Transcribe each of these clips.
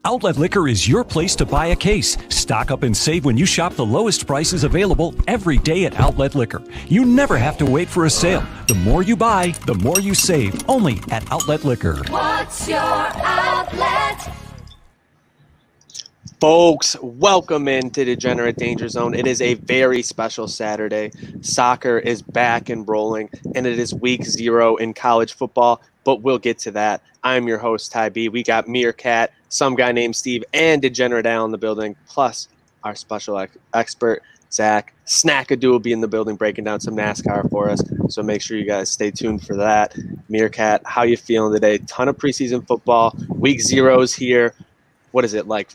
Outlet Liquor is your place to buy a case. Stock up and save when you shop the lowest prices available every day at Outlet Liquor. You never have to wait for a sale. The more you buy, the more you save. Only at Outlet Liquor. What's your outlet? Folks, welcome into Degenerate Danger Zone. It is a very special Saturday. Soccer is back and rolling, and it is week 0 in college football, but we'll get to that. I'm your host, Ty B. We got Meerkat, some guy named Steve, and Degenerate Al in the building, plus our special expert, Zach. Snackadoo will be in the building breaking down some NASCAR for us, so make sure you guys stay tuned for that. Meerkat, how you feeling today? Ton of preseason football. Week 0's here. What is it, like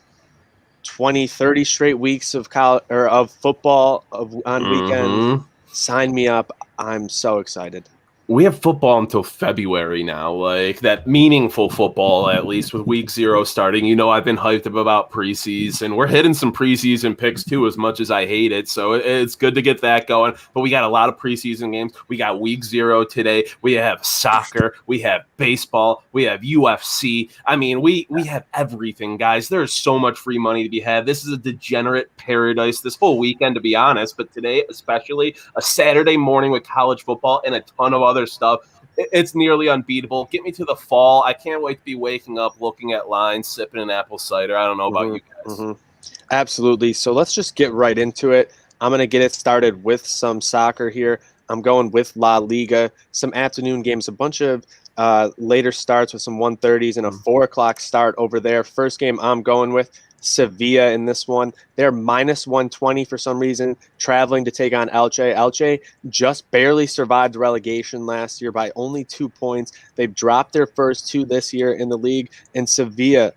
20, 30 straight weeks of football on weekends? Sign me up. I'm so excited. We have football until February now, like that meaningful football, at least with week 0 starting. You know, I've been hyped up about preseason. We're hitting some preseason picks too, as much as I hate it. So it's good to get that going. But we got a lot of preseason games. We got week 0 today. We have soccer. We have baseball. We have UFC. I mean, we have everything, guys. There's so much free money to be had. This is a degenerate paradise this whole weekend, to be honest. But today, especially a Saturday morning with college football and a ton of other stuff. It's nearly unbeatable. Get me to the fall. I can't wait to be waking up, looking at lines, sipping an apple cider. I don't know about you guys. Absolutely. So let's just get right into it. I'm going to get it started with some soccer here. I'm going with La Liga, some afternoon games, a bunch of later starts with some 1:30s and a 4 o'clock start over there. First game I'm going with Sevilla in this one. They're minus 120 for some reason, traveling to take on Elche. Elche just barely survived relegation last year by only 2 points. They've dropped their first 2 this year in the league. And Sevilla,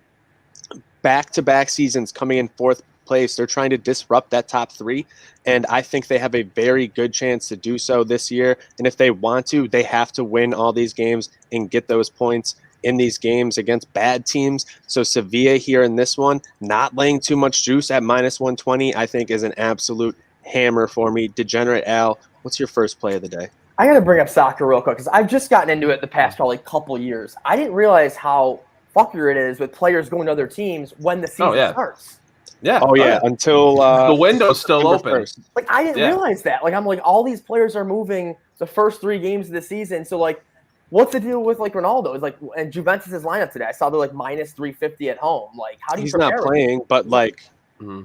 back-to-back seasons coming in 4th place. They're trying to disrupt that top 3, and I think they have a very good chance to do so this year. And if they want to, they have to win all these games and get those points in these games against bad teams. So Sevilla here in this one, not laying too much juice at minus 120, I think is an absolute hammer for me. Degenerate Al, what's your first play of the day? I got to bring up soccer real quick because I've just gotten into it the past probably couple years. I didn't realize how fucker it is with players going to other teams when the season starts. Yeah. Oh, yeah. Until the window's still open. 1st. Like, I didn't realize that. Like, I'm like, all these players are moving the first 3 games of the season. So, like, what's the deal with, like, Ronaldo? It's like, and Juventus' lineup today, I saw they're, like, minus 350 at home. Like, how do you prepare? He's not playing, but, like,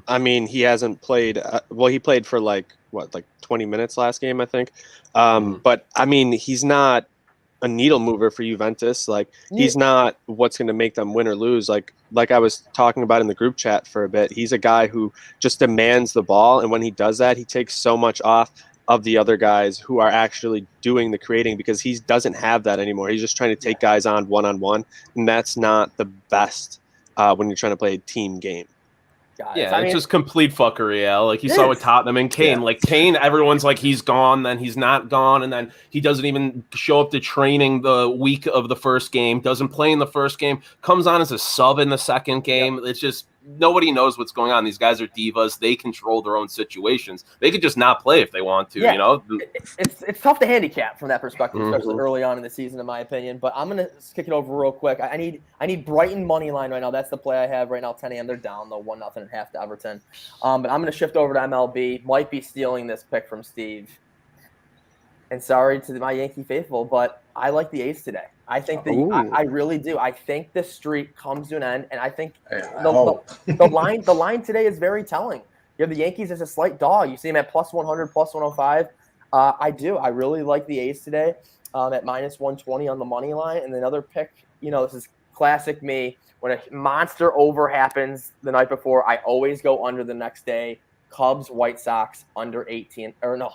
I mean, he hasn't played. He played for, like 20 minutes last game, I think. But, I mean, he's not a needle mover for Juventus. Like, he's not what's going to make them win or lose. Like I was talking about in the group chat for a bit, he's a guy who just demands the ball. And when he does that, he takes so much off of the other guys who are actually doing the creating, because he doesn't have that anymore. He's just trying to take guys on one-on-one, and that's not the best when you're trying to play a team game. Yeah, it's just complete fuckery, Al. Like you saw with Tottenham and Kane. Like Kane, everyone's like he's gone, then he's not gone, and then he doesn't even show up to training the week of the first game, doesn't play in the first game, comes on as a sub in the second game. It's just nobody knows what's going on. These guys are divas. They control their own situations. They could just not play if they want to, you know? It's tough to handicap from that perspective, especially early on in the season, in my opinion. But I'm going to kick it over real quick. I need Brighton money line right now. That's the play I have right now, 10 a.m. They're down, though, 1-0 at half to Everton. But I'm going to shift over to MLB. Might be stealing this pick from Steve. And sorry to my Yankee faithful, but I like the A's today. I think I really do. I think the streak comes to an end, and I think the line today is very telling. You have the Yankees as a slight dog. You see them at plus 100, plus 105. I do. I really like the A's today at minus 120 on the money line. And another pick, this is classic me. When a monster over happens the night before, I always go under the next day. Cubs, White Sox, under 18. Under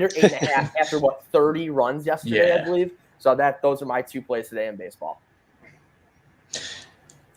8.5 after, 30 runs yesterday, I believe. So those are my 2 plays today in baseball.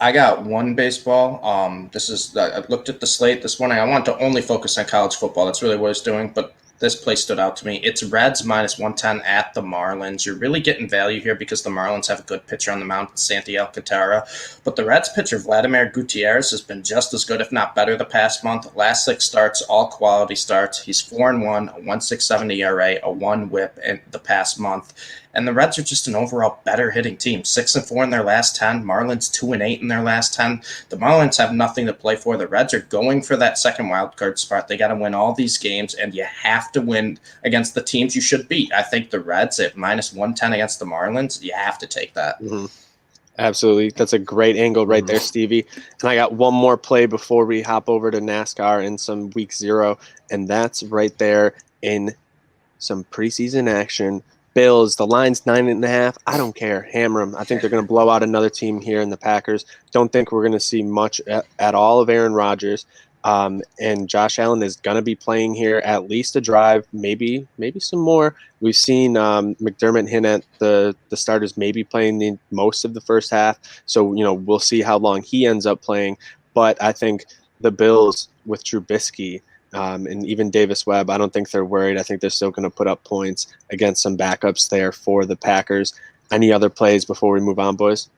I got one baseball. I looked at the slate this morning. I want to only focus on college football. That's really what I was doing. But this play stood out to me. It's Reds minus 110 at the Marlins. You're really getting value here because the Marlins have a good pitcher on the mound, Santi Alcantara. But the Reds pitcher, Vladimir Gutierrez, has been just as good, if not better, the past month. Last 6 starts, all quality starts. He's 4-1, a 1.67 ERA, a 1 WHIP in the past month. And the Reds are just an overall better hitting team. 6-4 in their last 10. Marlins 2-8 in their last 10. The Marlins have nothing to play for. The Reds are going for that second wild card spot. They got to win all these games, and you have to win against the teams you should beat. I think the Reds at -110 against the Marlins, you have to take that. Mm-hmm. Absolutely. That's a great angle right there, Stevie. And I got one more play before we hop over to NASCAR in some week 0, and that's right there in some preseason action. Bills, the line's 9.5. I don't care. Hammer them. I think they're going to blow out another team here in the Packers. Don't think we're going to see much at all of Aaron Rodgers. And Josh Allen is going to be playing here at least a drive, maybe some more. We've seen McDermott hint at the starters maybe playing the most of the first half. So, we'll see how long he ends up playing. But I think the Bills with Trubisky and even Davis Webb, I don't think they're worried. I think they're still going to put up points against some backups there for the Packers. Any other plays before we move on, boys?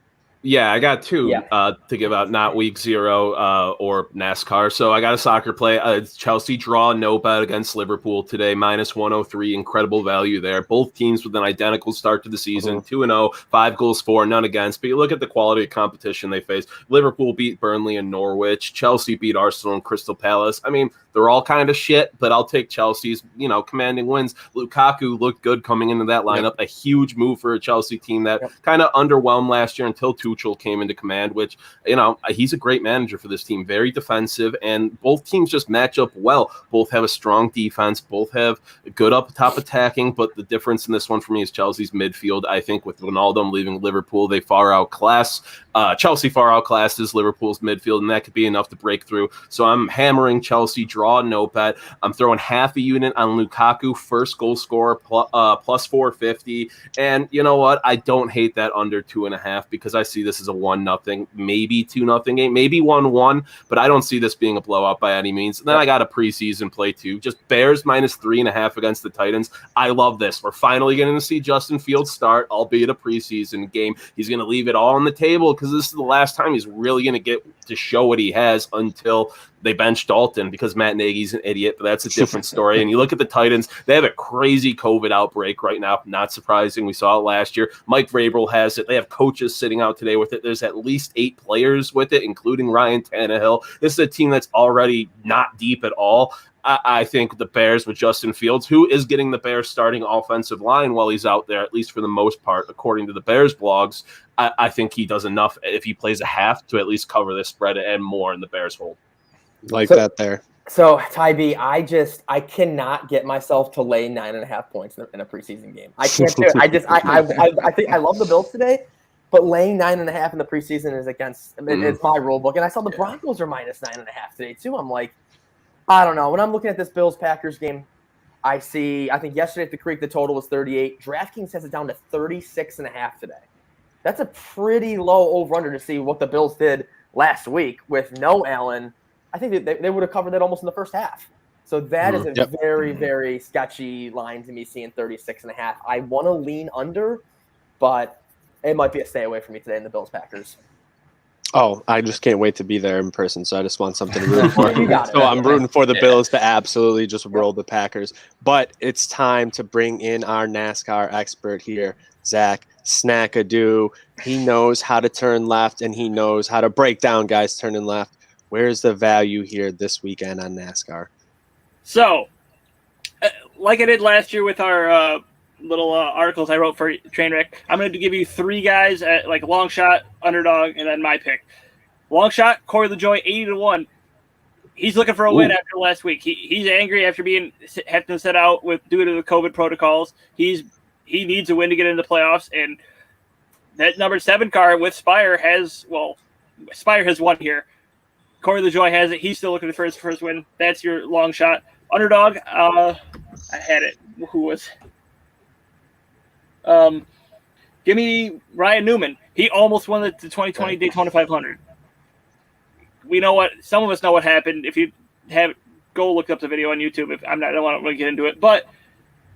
Yeah, I got two to give out, not week 0 or NASCAR. So I got a soccer play. Chelsea draw no bet against Liverpool today, -103. Incredible value there. Both teams with an identical start to the season, 2-0, 5 goals for, none against. But you look at the quality of competition they face. Liverpool beat Burnley and Norwich. Chelsea beat Arsenal and Crystal Palace. I mean, they're all kind of shit, but I'll take Chelsea's, commanding wins. Lukaku looked good coming into that lineup. A huge move for a Chelsea team that kind of underwhelmed last year until Tuchel came into command, which, he's a great manager for this team. Very defensive, and both teams just match up well. Both have a strong defense. Both have good up top attacking, but the difference in this one for me is Chelsea's midfield. I think with Wijnaldum leaving Liverpool, they Chelsea far outclasses Liverpool's midfield, and that could be enough to break through. So I'm hammering Chelsea draw no bet. I'm throwing half a unit on Lukaku, first goal scorer, plus 450. And you know what? I don't hate that under 2.5 because I see this as a 1-0, maybe 2-0 game, maybe 1-1, but I don't see this being a blowout by any means. And then I got a preseason play too. Just Bears -3.5 against the Titans. I love this. We're finally going to see Justin Fields start, albeit a preseason game. He's going to leave it all on the table because this is the last time he's really going to get to show what he has until they bench Dalton because Matt Nagy's an idiot, but that's a different story. And you look at the Titans, they have a crazy COVID outbreak right now. Not surprising. We saw it last year. Mike Vrabel has it. They have coaches sitting out today with it. There's at least 8 players with it, including Ryan Tannehill. This is a team that's already not deep at all. I think the Bears with Justin Fields, who is getting the Bears starting offensive line while he's out there, at least for the most part, according to the Bears blogs, I think he does enough if he plays a half to at least cover this spread and more in the Bears hold. That there. So, Ty B, I cannot get myself to lay 9.5 points in a preseason game. I can't do it. I think I love the Bills today, but laying 9.5 in the preseason is against it's my rule book. And I saw the Broncos are -9.5 today too. I'm like, I don't know. When I'm looking at this Bills-Packers game, I think yesterday at the Creek the total was 38. DraftKings has it down to 36.5 today. That's a pretty low over-under to see what the Bills did last week with no Allen. I think they would have covered that almost in the first half. So that is a very, very sketchy line to me, seeing 36.5. I want to lean under, but it might be a stay away for me today in the Bills-Packers. Oh, I just can't wait to be there in person, so I just want something to root for. So I'm rooting for the Bills to absolutely just roll the Packers. But it's time to bring in our NASCAR expert here, Zach Snackadoo. He knows how to turn left, and he knows how to break down guys turning left. Where's the value here this weekend on NASCAR? So, like I did last year with our little articles I wrote for Trainwreck, I'm going to give you 3 guys at like long shot, underdog, and then my pick. Long shot, Corey LaJoie, 80-1. He's looking for a win after last week. He's angry after having to sit out due to the COVID protocols. He needs a win to get into the playoffs, and that number 7 car with Spire has won here. Corey LaJoie has it. He's still looking for his first win. That's your long shot. Underdog, I had it. Who was? Give me Ryan Newman. He almost won the 2020 Daytona 500. We know what some of us know what happened. If you go look up the video on YouTube. I don't want to really get into it, but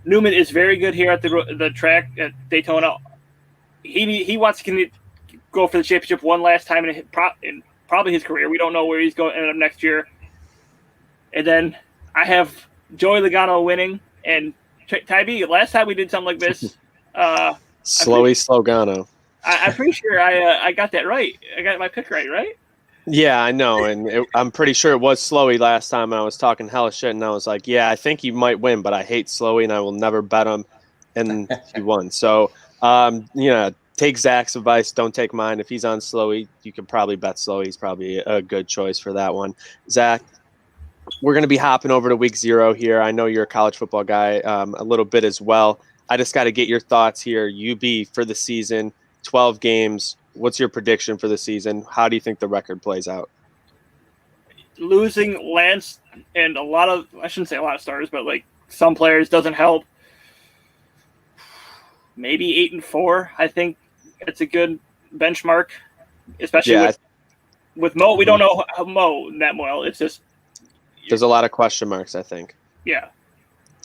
Newman is very good here at the track at Daytona. He wants to go for the championship one last time in probably his career. We don't know where he's going to end up next year. And then I have Joey Logano winning. And Ty B, last time we did something like this, Slogano. I'm pretty sure I got that right. I got my pick right? Yeah, I know, and I'm pretty sure it was Slowy last time. I was talking hella shit, and I was like, "Yeah, I think he might win, but I hate Slowy, and I will never bet him." And he won. So, take Zach's advice. Don't take mine. If he's on Slowy, you can probably bet Slowy. He's probably a good choice for that one. Zach, we're going to be hopping over to week 0 here. I know you're a college football guy a little bit as well. I just got to get your thoughts here. UB for the season, 12 games. What's your prediction for the season? How do you think the record plays out? Losing Lance and I shouldn't say a lot of starters, but like some players doesn't help. Maybe 8-4. I think it's a good benchmark, especially with Mo. We don't know how Mo that well. It's just there's a lot of question marks, I think. Yeah.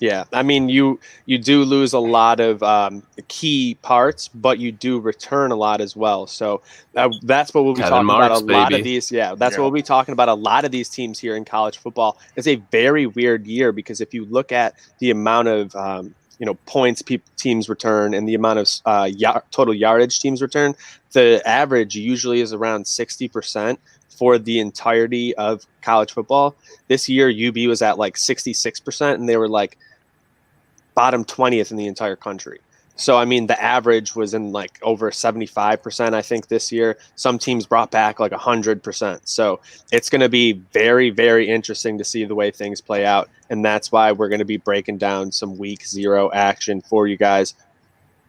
Yeah, I mean, you do lose a lot of key parts, but you do return a lot as well. So that's what we'll be talking about. Lot of these, what we'll be talking about. A lot of these teams here in college football. It's a very weird year because if you look at the amount of points teams return and the amount of total yardage teams return, the average usually is around 60% for the entirety of college football. This year, UB was at like 66%, and they were like bottom 20th in the entire country. So, I mean, the average was in like over 75%, I think, this year. Some teams brought back like 100%. So it's going to be very, very interesting to see the way things play out. And that's why we're going to be breaking down some week 0 action for you guys.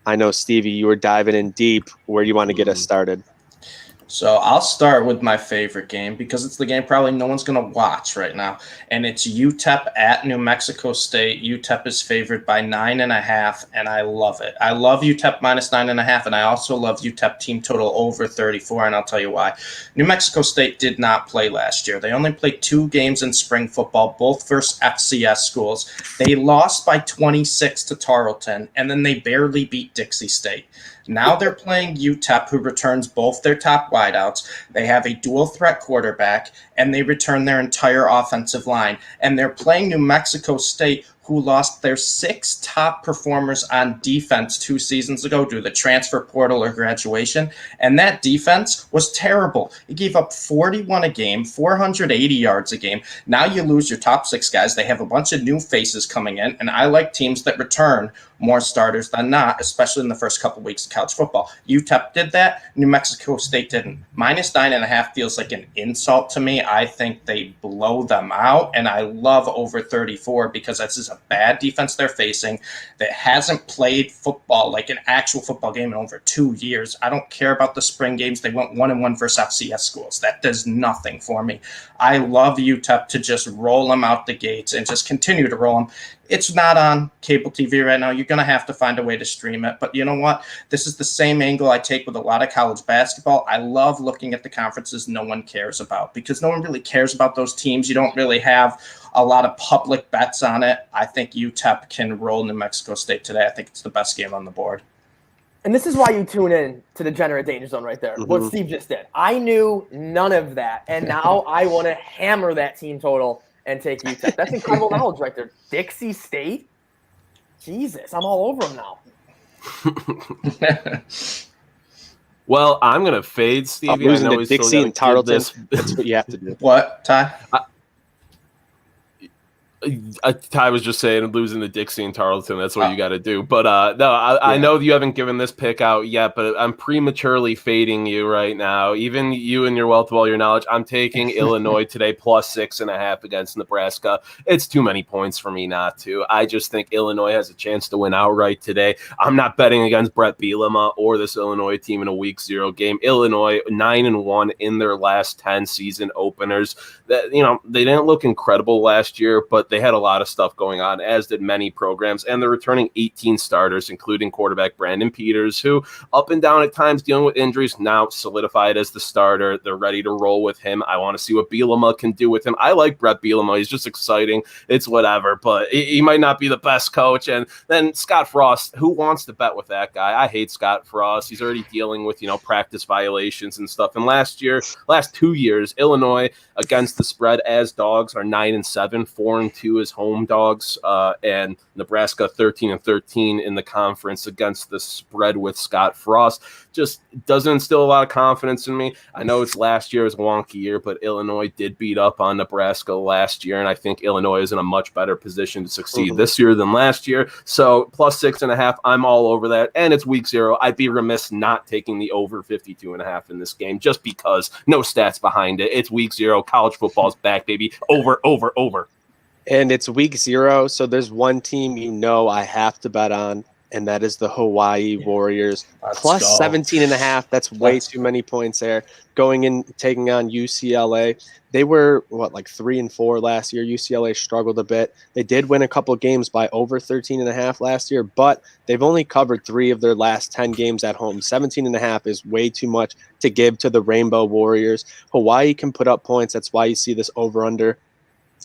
I know, Stevie, you were diving in deep. Where do you want to get us started? So I'll start with my favorite game because it's the game probably no one's going to watch right now. And it's UTEP at New Mexico State. UTEP is favored by 9.5, and I love it. I love UTEP minus 9.5, and I also love UTEP team total over 34, and I'll tell you why. New Mexico State did not play last year. They only played 2 games in spring football, both versus FCS schools. They lost by 26 to Tarleton, and then they barely beat Dixie State. Now they're playing UTEP, who returns both their top wideouts. They have a dual threat quarterback, and they return their entire offensive line. And they're playing New Mexico State, who lost their 6 top performers on defense 2 seasons ago due to the transfer portal or graduation. And that defense was terrible. It gave up 41 a game, 480 yards a game. Now you lose your top 6 guys. They have a bunch of new faces coming in, and I like teams that return more starters than not, especially in the first couple weeks of college football. UTEP did that. New Mexico State didn't. Minus 9.5 feels like an insult to me. I think they blow them out, and I love over 34 because that's just a bad defense they're facing that hasn't played football, like an actual football game, in over 2 years. I don't care about the spring games. They went 1-1 versus FCS schools. That does nothing for me. I love UTEP to just roll them out the gates and just continue to roll them. It's not on cable TV right now. You're going to have to find a way to stream it. But you know what? This is the same angle I take with a lot of college basketball. I love looking at the conferences no one cares about because no one really cares about those teams. You don't really have a lot of public bets on it. I think UTEP can roll New Mexico State today. I think it's the best game on the board. And this is why you tune in to the Degenerate Danger Zone right there, what Steve just did. I knew none of that, and now I want to hammer that team total and take UTEP. That's incredible knowledge right there. Dixie State? Jesus, I'm all over them now. Well, I'm going to fade Stevie. I'm losing to Dixie and Tarleton. That's what you have to do. What, Ty? Ty was just saying losing to Dixie and Tarleton. That's what you got to do. But I know you haven't given this pick out yet, but I'm prematurely fading you right now. Even you and your wealth of all your knowledge, I'm taking Illinois today plus 6.5 against Nebraska. It's too many points for me not to. I just think Illinois has a chance to win outright today. I'm not betting against Brett Bielema or this Illinois team in a week 0 game. Illinois 9-1 in their last 10 season openers. That, they didn't look incredible last year, but they had a lot of stuff going on, as did many programs, and they're returning 18 starters, including quarterback Brandon Peters, who up and down at times dealing with injuries, now solidified as the starter. They're ready to roll with him. I want to see what Bielema can do with him. I like Brett Bielema. He's just exciting. It's whatever, but he might not be the best coach. And then Scott Frost, who wants to bet with that guy? I hate Scott Frost. He's already dealing with, practice violations and stuff. And last 2 years, Illinois against the spread as dogs are 9-7, 4-2 52 as home dogs, and Nebraska 13-13 in the conference against the spread with Scott Frost. Just doesn't instill a lot of confidence in me. I know it's last year's wonky year, but Illinois did beat up on Nebraska last year, and I think Illinois is in a much better position to succeed this year than last year. So +6.5, I'm all over that, and it's week 0. I'd be remiss not taking the over 52.5 in this game just because no stats behind it. It's week 0. College football's back, baby. Over. And it's week 0, so there's one team I have to bet on, and that is the Hawaii Warriors. Plus 17.5. That's way too many points there. Going in, taking on UCLA. They were, 3-4 last year. UCLA struggled a bit. They did win a couple games by over 13.5 last year, but they've only covered 3 of their last 10 games at home. 17.5 is way too much to give to the Rainbow Warriors. Hawaii can put up points. That's why you see this over-under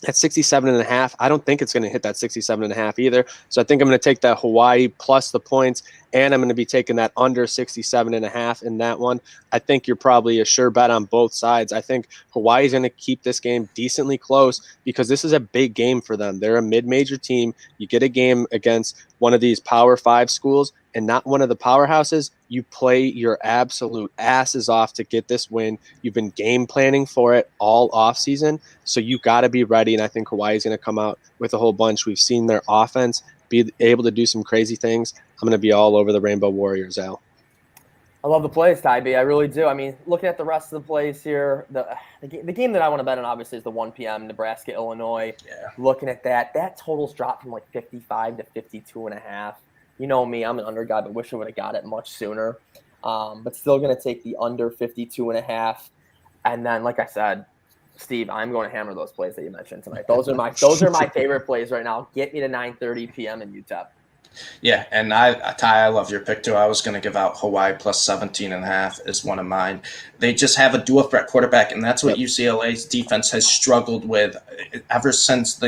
at 67.5. I don't think it's going to hit that 67.5 either. So I think I'm going to take that Hawaii plus the points, and I'm going to be taking that under 67.5 in that one. I think you're probably a sure bet on both sides. I think Hawaii is going to keep this game decently close because this is a big game for them. They're a mid-major team. You get a game against one of these Power 5 schools and not one of the powerhouses. You play your absolute asses off to get this win. You've been game planning for it all offseason, so you got to be ready, and I think Hawaii is going to come out with a whole bunch. We've seen their offense be able to do some crazy things. I'm going to be all over the Rainbow Warriors, Al. I love the plays, Ty B. I really do. I mean, looking at the rest of the plays here, the game that I want to bet on obviously is the 1 p.m. Nebraska, Illinois. Yeah. Looking at that total's dropped from 55 to 52.5. You know me, I'm an under guy, but wish I would have got it much sooner. But still going to take the under 52.5. And then, like I said, Steve, I'm going to hammer those plays that you mentioned tonight. Those are my favorite plays right now. Get me to 9:30 p.m. in UTEP. Yeah, and Ty, I love your pick too. I was going to give out Hawaii plus 17.5 as one of mine. They just have a dual threat quarterback, and that's what UCLA's defense has struggled with ever since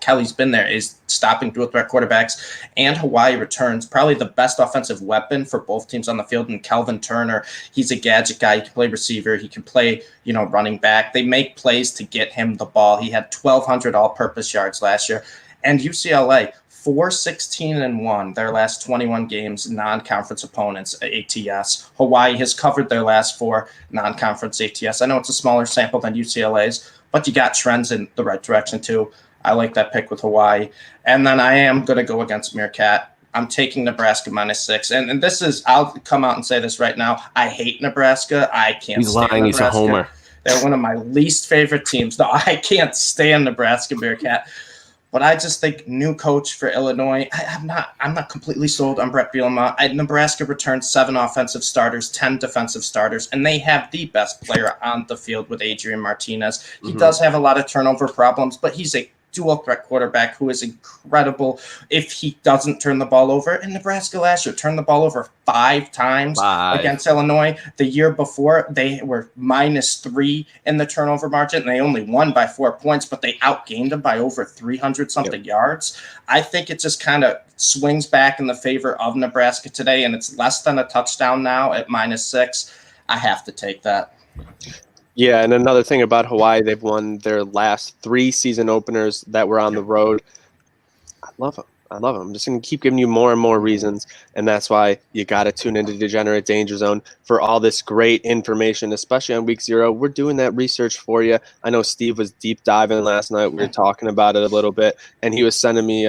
Kelly's been there, is stopping dual threat quarterbacks. And Hawaii returns probably the best offensive weapon for both teams on the field. And Kelvin Turner, he's a gadget guy. He can play receiver. He can play running back. They make plays to get him the ball. He had 1,200 all-purpose yards last year. And UCLA, 4-16-1, their last 21 games, non-conference opponents, ATS. Hawaii has covered their last 4 non-conference ATS. I know it's a smaller sample than UCLA's, but you got trends in the right direction too. I like that pick with Hawaii. And then I am going to go against Meerkat. I'm taking Nebraska -6. And this is, I'll come out and say this right now, I hate Nebraska. I can't He's stand lying. Nebraska. He's a homer. They're one of my least favorite teams. No, I can't stand Nebraska Meerkat. But I just think new coach for Illinois. I'm not completely sold on Brett Bielema. Nebraska returned 7 offensive starters, 10 defensive starters, and they have the best player on the field with Adrian Martinez. He does have a lot of turnover problems, but he's a dual threat quarterback who is incredible if he doesn't turn the ball over. And Nebraska last year turned the ball over 5 times against Illinois. The year before, they were -3 in the turnover margin, and they only won by 4 points, but they outgained them by over 300-something yards. I think it just kind of swings back in the favor of Nebraska today, and it's less than a touchdown now at -6. I have to take that. Yeah, and another thing about Hawaii, they've won their last 3 season openers that were on the road. I love them. I'm just going to keep giving you more and more reasons, and that's why you got to tune into Degenerate Danger Zone for all this great information, especially on week 0. We're doing that research for you. I know Steve was deep diving last night. We were talking about it a little bit, and he was sending me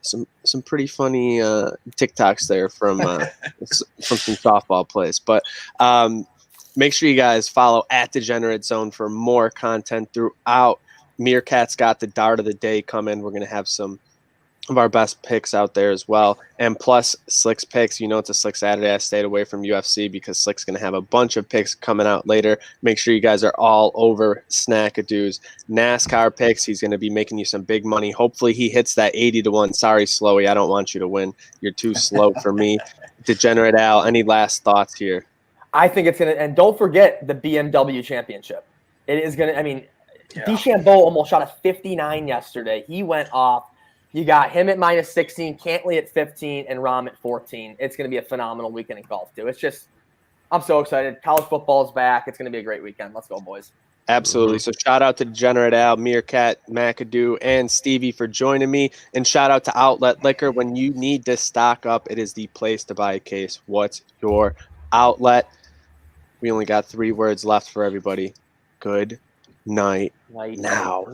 some pretty funny TikToks there from some softball plays. But make sure you guys follow at Degenerate Zone for more content throughout. Meerkat's got the dart of the day coming. We're going to have some of our best picks out there as well. And plus Slick's picks. It's a Slick Saturday. I stayed away from UFC because Slick's going to have a bunch of picks coming out later. Make sure you guys are all over Snackadoos. NASCAR picks. He's going to be making you some big money. Hopefully he hits that 80-1. Sorry, Slowy. I don't want you to win. You're too slow for me. Degenerate Al, any last thoughts here? I think it's going to – and don't forget the BMW championship. It is going to – DeChambeau almost shot a 59 yesterday. He went off. You got him at -16, Cantley at 15, and Rahm at 14. It's going to be a phenomenal weekend in golf, too. It's just – I'm so excited. College football is back. It's going to be a great weekend. Let's go, boys. Absolutely. So shout out to Degenerate Al, Meerkat, McAdoo, and Stevie for joining me. And shout out to Outlet Liquor. When you need to stock up, it is the place to buy a case. What's your outlet? We only got 3 words left for everybody. Good night Night. now.